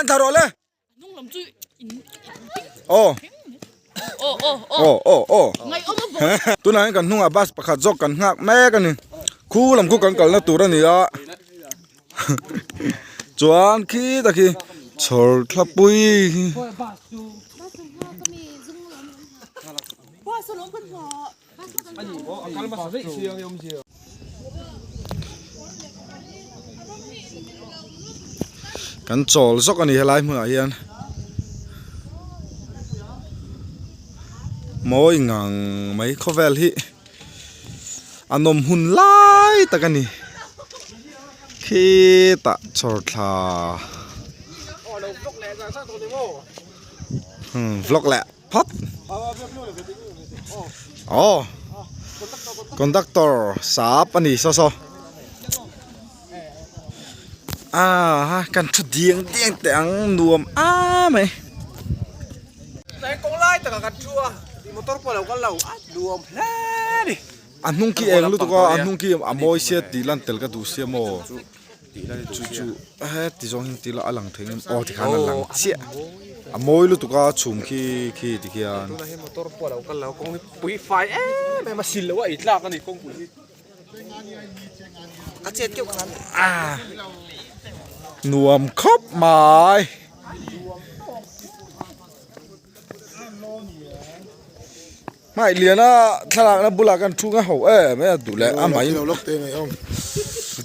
กันทารอเลยโอ้ตัวนั้นกันนุ่งอาบัสประคัดจกกันหักแม่กันนี่คู่ลำคู่กันกันแล้วตัวนี้อ่ะจวนขี้ตะกี้ชอลทับปุยกันจอลซอกกันนี่อะไรเมื่อเฮียนมอยงังไม่เข้าเวลฮีอันนมหุ่นไล่ตะกันนี่ขี้ตะชอลทาวล็อกแหละพัดอ๋อคอนดักเตอร์สาบอันนี้ซอกันชุดเดียงแต่งนวมไหมแต่กงไล่แต่กันชัวดีมอเตอร์พอเราก็เรารวมแพ้ดิอันนุ่งกี้เองรู้ตัวก็อันนุ่งกี้อมอยเสียตีลันเตลก็ดูเสียโมจู่ตีจงหินตีละอลังเทงที่ข้างหลังเสียอมอยรู้ตัวก็ชุ่มขี้ที่เกียนตัวนั้นมอเตอร์พอเราก็เรากงปุ๋ยไฟไม่มาสิลเลยว่าอีกลากกันอีกกงปุ๋ยอาเจ็ดเกี่ยวกันนวมครบหมายไม่เลียนะถ้าหลังนะบุลากันชุ่งเขาไม่ดูแลไม่เราล็อกเต็มไงอ้อม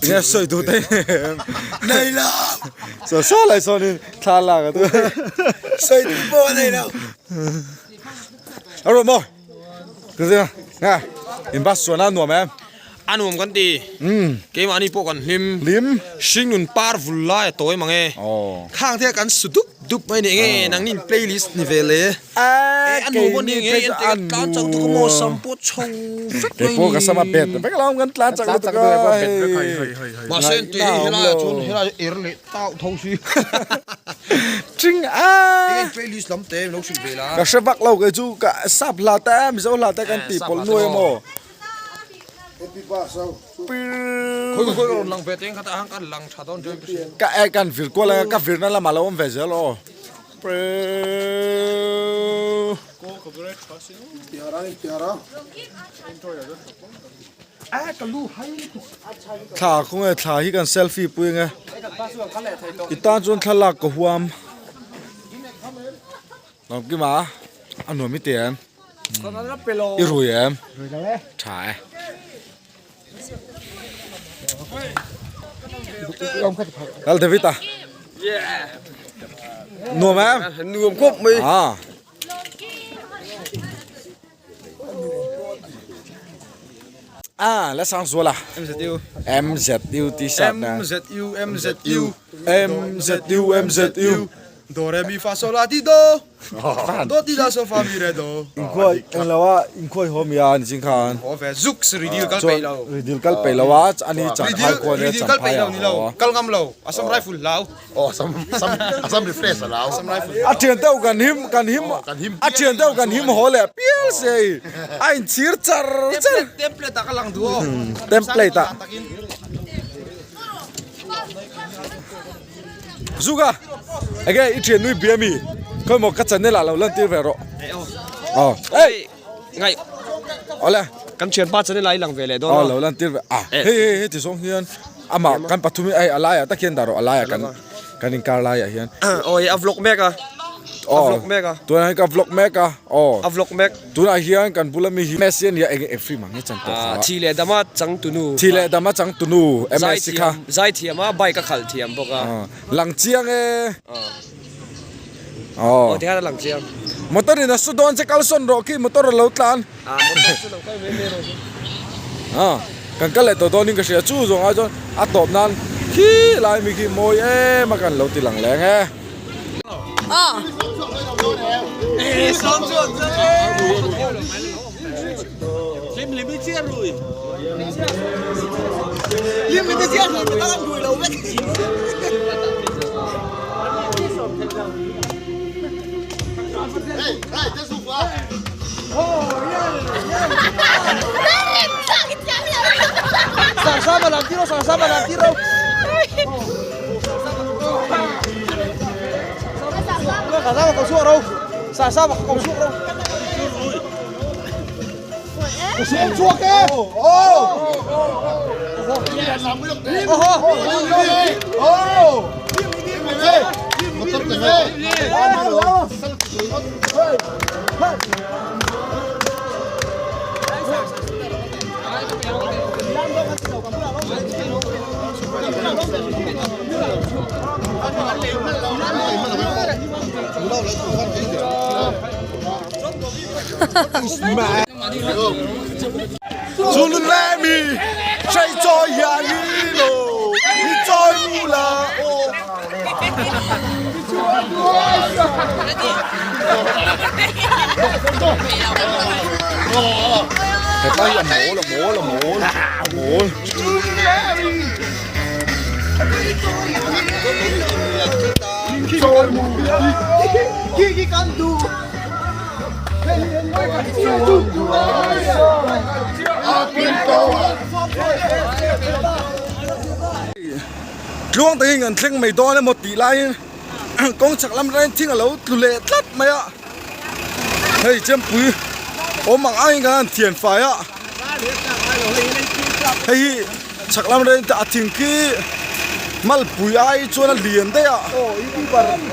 เนี่ยสวยดูเต็มไหนล่ะสวยอะไรสวยนี่ถ้าหลังตัวสวยดูโบ้เลยเราเอาลูกโม่คือสินะอินบัสส่วนนั้นหนูไหมอันนู้นกันดีเกมอันนี้พวกกันลิมชิงนุนปาร์ฟุลไล่ตัวมั้งข้างเที่ยกันสุดดุบไม่เนี่ยไงนั่งนี่เพลย์ลิสต์นี่เวลอันนู้นคนนี้ไงอันการจังตัวก็โมสัมปชงเด็กพวกก็สมัครเป็ดไปก็ลองกันการจังตัวก็มาเส้นตีเฮล่าชนเฮล่าเอร์เล่ต้าทงซีจริงเพลย์ลิสต์ล้ำเต็มลูกสิเวลาก็เชื่อฟักเราก็จู่ก็สับลาแต่ไม่ใช่ลาแต่กันตีปนนวยโมคุยลังเวทเองข้าตาหังกันลังชาดอนเจอก็กันฟิลกัวเลยก็ฟิลนั่นละมาแล้วผมเวทแล้วเปถ่าคงถ่าที่กันเซลฟี่ปุ้ยไงอีตาจนทะลักกับหัวมลองกี่มาอันหนูไม่เตียนอีรุ่ยเอ็มถ่ายแล้วเดวิดอ่ะนัวไหมนัวครบมั้ยแล้วสั่งสัวล่ะ MZU ที่สัตว์นะ MZU Do re mi fa sol la ti do ti la so fa mi re do อินค่อยเอ็งแล้วว่าอินค่อยหอมยาจริงคันโอ้เฟซุกสรีดิลกัลไปแล้วรีดิลกัลไปแล้วว่าอันนี้จัดให้คนเนี่ยจัดให้เรากัลกำเราอาสมไรฟุลแล้วโอ้ซัมรีเฟรชแล้วอาสมไรฟุลอาเทียนเต้ากันหิมอาเทียนเต้ากันหิมหัวเลยเปี้ยเซ่ไอ้ชีร์จัร์เต็มเพลตกัลลังดูเต็มเพลตซูก้าไอ้แกอีเทียนนุ้ยเบียมีก็หมดกัจจันนี่แหละเราเล่นตีเวโร่เอ้ยไงเอาเลยกันเชียนป้าจะได้ไล่หลังเวเลยด้วยเราเล่นตีเวเฮ้ยที่สองเฮียนมากันปัทุมีไอ้อะไรตะเคียนดาร์อะไรกันอินการอะไรเฮียนโอ้ยอัฟล็อกแม็กอะอัฟล็อกแม็กอะตัวนั้นก็อัฟล็อกแม็กอะอัฟล็อกแม็กตัวนั้นเฮียนกันบุลมีเมสเซียนเนี่ยเอฟฟรีมั้งเนี่ยจังตัวทีเลดามาจังตุนูเอ็มเอสค่ะใจเทียมใบก็ขัดเทียมบอกหลังเจียงที่ห้าหลังเชียงมอเตอร์นี่นะสุดอนจะกัลซอนโรกี้มอเตอร์เราตานมอเตอร์สุดอนก็ไม่เมโรกันก็เลยตัวนี้ก็เสียจู่จงอาจจะอัดตบนั้นขี้ลายมีขี้โมยมากันเราตีหลังแรงซ้อมจนลิมไม่เชื่อรุยลิมไม่เชื่อรุยไม่ต้องดูเราเว้ยHey, das ist super. Sama lang tiro. sao mà cầu xuống đâu sao mà cầu xuống đâu xuống xuống kia Zulun lemi, chạy cho nhà đi lô, đi cho mu là ô. Cái tay là mổ. Luang tình hình thing mày đo lên một tỷ lại con chắc lắm đấy thing ở lâu tụi lệ tắt mày ạ hey chém bự ôm bằng ai cả thiền phải ạ hey chắc lắm đấy ta thing kia mal bụi ai cho nó liền đấy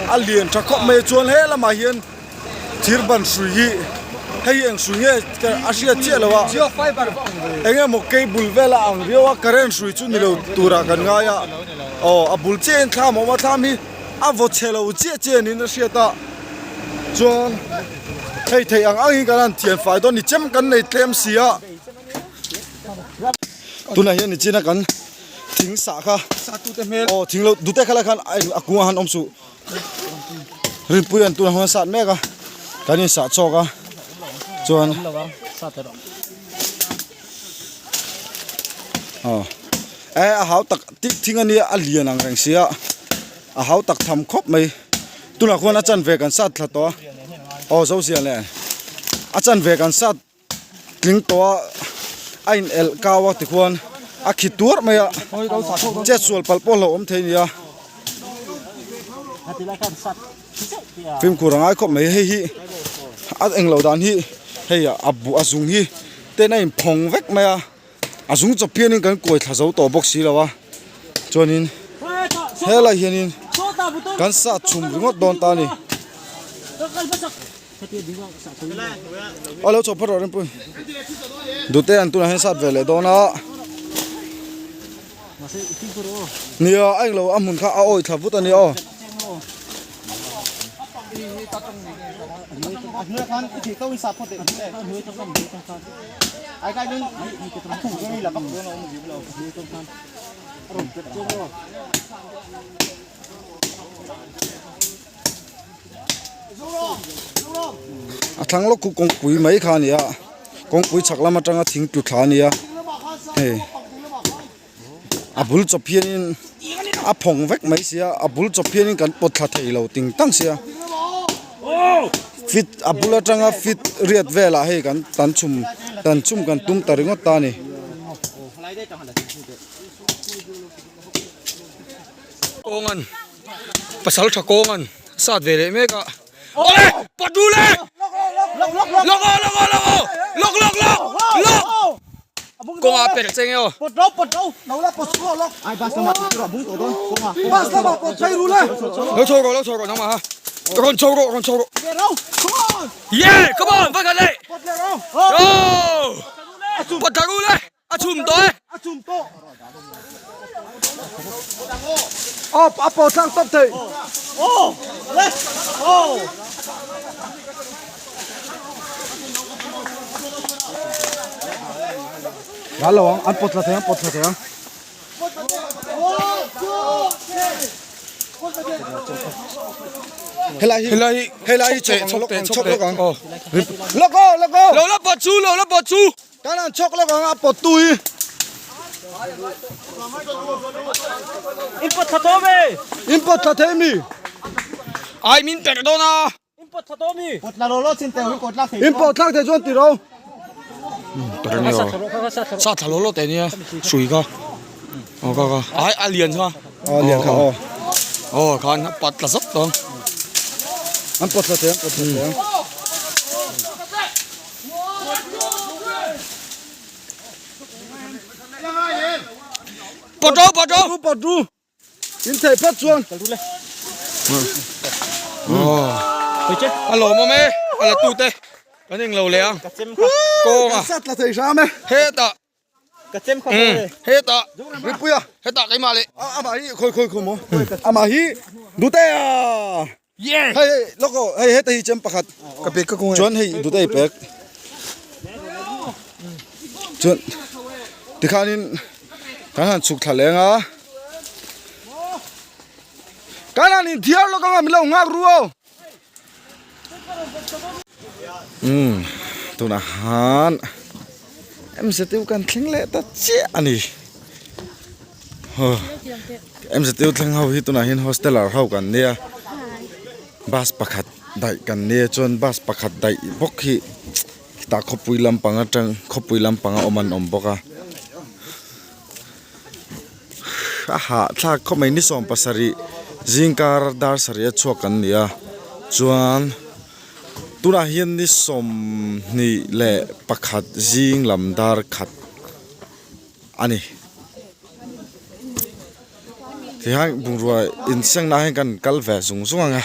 ạ liền chắc có mày cho hết là mà hiền thiệt bẩn suy hey anh suy nghe cái Asia chia là wa anh em một cây bul về là anh riêu current suy chút nhiều tura cần ngay ạ bul chen tham mà tham hi vô chơi là chia nên nó sẽ ta John hey thầy anh cái tiền phải đó ni chém cái này tem xì ạ tu này hiện ni chỉ là cái thính xả kha thính lâu đủ tay khai là cái anh cũng han ông su rin puyan tu này sát mẹ cái này sát cho cái John háo tắc thính anh ấy liền ang rang xia háo tắc tham khop mày tu là con chân vềกันsát là to dấu xia nè chân vềกันsát lính to anh el cao thì con khi tuốt mày chết suol palpol lo thế nhá phim của ai khop mày hi anh lâu đàn hi hay abu azung hi tên này phong vek mày azung cho pian cái cối thà dấu tổ bốc xí là wa cho nên hay là hiện in kan sa chum ringot don ta ni alo cho pharo ren pun dute an tu na hen sat vele dona nia anh lo amun kha oi tha put ani o thằng lúc cũng quý mấy khá nè con quý chắc lắm mà chẳng thỉnh tụt khá nè hey bul chop hian phong vek mấy xia bul chop hian kan pot tha thei lo ting tang xia fit bul chẳng fit riat vela hey kan tan chum kan tum taringot ta ni kongan pasal thakongan sat vele meka ole padule lok con à bẹt chênh eo Pột đâu đâu là pột xuống lóc ai ba sama tu ra bung to don con à ba sama pột chay ru le lo cho nó mà con cho rồi để đâu come on yeah come on vai gần đây pột để đâu bật thằng lên chùm tôi chum to pột sang top thầy let's gã lo ăn pột là thế hay lại chạy chọc lo con lo bột chú cái nào chọc lo con bột tui import thật thế mi ai min bẹt đâu na pột là lo xin tèo pột là import thang thế chuẩn tỷ đâu sát thằng lolo tên nhá sủi cơ ai liền sao liền khảo con nó bật là rất to อันปลดเสียงปลดเสียง ปอดโจ ปลดดูอินเทอร์พัดชวน ฮัลโหลมาไหมอะไรตูเต้กันยังเราเลยอ่ะโกงอ่ะ สัตว์ละเทชาไหม เฮ็ดอ่ะเฮ็ดอ่ะ ริปุยอ่ะ เฮ็ดอ่ะไอ้มาเลย อามาฮีคุยมั้งอามาฮีดูเตะเฮ้ยแล้วก็เฮ้ยเฮ้ยที่จำปะขัด กระเปกก็คง ชวนให้ดูเตะเป็กชวนที่ข้านี่การหันสุกทะเลงอ่ะการหันเที่ยวแล้วก็ไม่เล่างักรู้ตัวน่ะฮันเอ็มสติวกันทิ้งเละตัดเจี๊ยอันนี้เอ็มสติวทิ้งเขาที่ตัวน่ะเห็นโฮสเทลเขากันเนี่ยบัสประคัดได้กันเนี่ยจนบัสประคัดได้พวกที่ตาขบุยลำปังจังขบุยลำปังอมันบกอาหารถ้าเขาไม่นิสมภาษาริจิงการดาร์สเรียชัวกันเนี่ยจวนตัวน่ะเห็นนิสมนี่แหละประคัดจิงลำดาร์ขัดอันนี้ที่ให้บุญรวยอินเสียงน่าให้กันกัลเวสูงสูงไง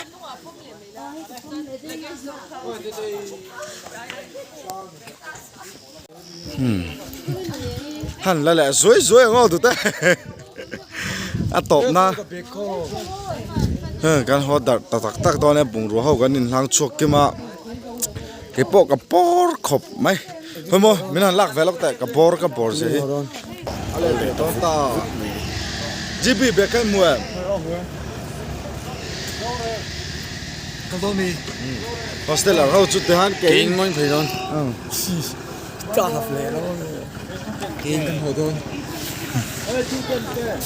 หันแล้วแหละสวยๆงอตัวเต้อะตบนะการฮอดตักตอนนี้บุญรวยเขากันนินทางช่วงกี่มาเก็บปอกกับปอร์ขบไหมเฮ้ยโมไม่น่าลักแวลกแต่กับปอร์สิอะไรเด็ดตาจีบีเบคกันมัวก็ต้องมีโฮสเทลเราจุดที่หันเก่ กิ ง นมันไปโดน จ้าหับเลยแล้วกินกันหัวโดน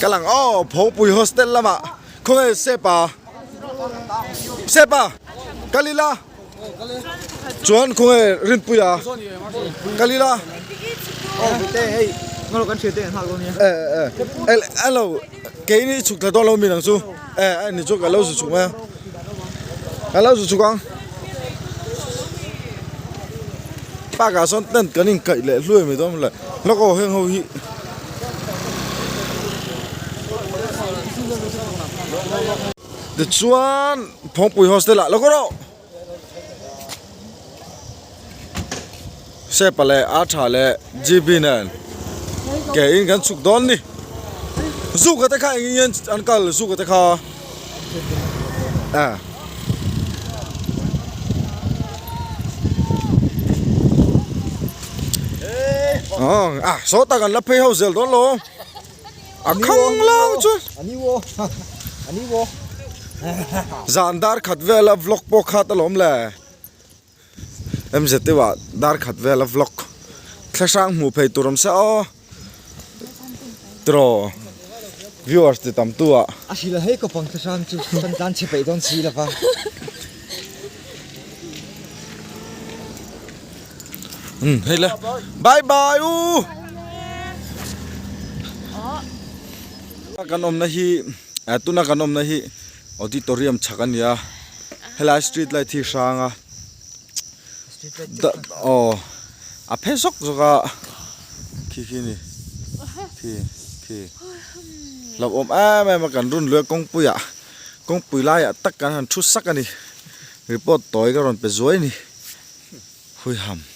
กำลังอ้อพงปุยโฮสเทลละมาคงเซปากาลิลาจวนคงรินปุยากาลิลา เต้เฮ้ยงั้นเรากันเชื่อเต้ทางตรงนี้ เราเกี่ยนี่ฉุกแต่ตัวเรามีหนังสู้นี่ฉุกกับเราฉุกไหมเราฉุกกังป้ากาสันเต้นกันนี่ไก่เลยรวยไม่ต้องเลยแล้วก็เฮงเขาฮีเดี๋ยวชวนพงปุยโฮสเทลละแล้วก็เราเซปเลยอาชาเลยจีบีนั่นแกอินกันสุกดอนนี่สุกแต่ข้าอินอันกัลสุกแต่ข้าโซตากันละเพย์เฮาเซลดอนโลข้างล่างจุดอันนี้วัวจานดาร์ขัดเวลาวล็อกปอกขัดตลอมเลยเอ็มเจติว่าดาร์ขัดเวลาวล็อกแค่ช่างหมูเพย์ตัวรำเสียตรอวิวอร์สติดตามตัวอาชีพให้ก็ปังกระชันจุสันจันเชไปโดนสีละปะเฮ้ยเลยบายบายกันอมนะฮีตุนักกันอมนะฮีออดิทอรียมชักันยาเฮลาสตรีทไลท์ที่ช่างอาเพศกจก็ขี้นี่ขี้เราอมแม่มากันรุ่นเรือกงปุยไล่ตักกันหันชุดสักกันนี่รีพอร์ตต่อยกันรอนไปซวยนี่หุยหำ